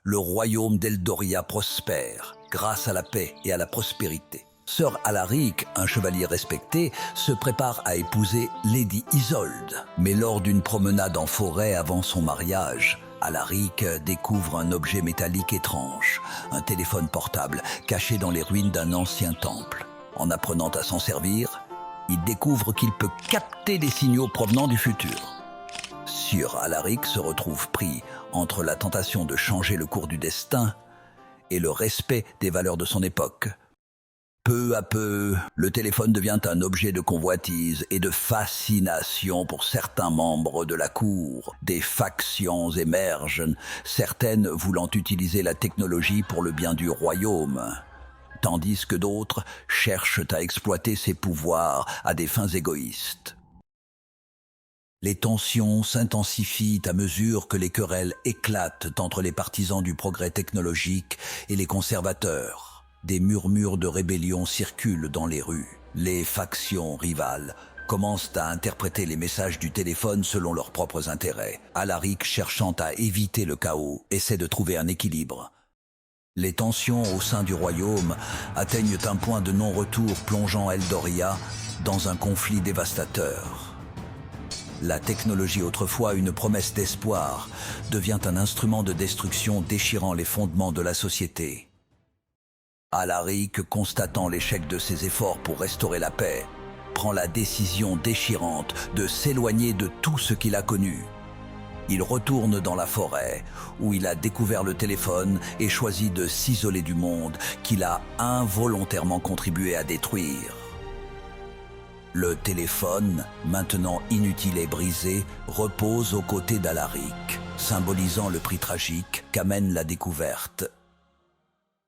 le royaume d'Eldoria prospère, grâce à la paix et à la prospérité. Sir Alaric, un chevalier respecté, se prépare à épouser Lady Isolde. Mais lors d'une promenade en forêt avant son mariage, Alaric découvre un objet métallique étrange, un téléphone portable caché dans les ruines d'un ancien temple. En apprenant à s'en servir, il découvre qu'il peut capter des signaux provenant du futur. Sir Alaric se retrouve pris entre la tentation de changer le cours du destin et le respect des valeurs de son époque. Peu à peu, le téléphone devient un objet de convoitise et de fascination pour certains membres de la cour. Des factions émergent, certaines voulant utiliser la technologie pour le bien du royaume, tandis que d'autres cherchent à exploiter ses pouvoirs à des fins égoïstes. Les tensions s'intensifient à mesure que les querelles éclatent entre les partisans du progrès technologique et les conservateurs. Des murmures de rébellion circulent dans les rues. Les factions rivales commencent à interpréter les messages du téléphone selon leurs propres intérêts. Alaric, cherchant à éviter le chaos, essaie de trouver un équilibre. Les tensions au sein du royaume atteignent un point de non-retour, plongeant Eldoria dans un conflit dévastateur. La technologie, autrefois une promesse d'espoir, devient un instrument de destruction déchirant les fondements de la société. Alaric, constatant l'échec de ses efforts pour restaurer la paix, prend la décision déchirante de s'éloigner de tout ce qu'il a connu. Il retourne dans la forêt, où il a découvert le téléphone et choisit de s'isoler du monde qu'il a involontairement contribué à détruire. Le téléphone, maintenant inutile et brisé, repose aux côtés d'Alaric, symbolisant le prix tragique qu'amène la découverte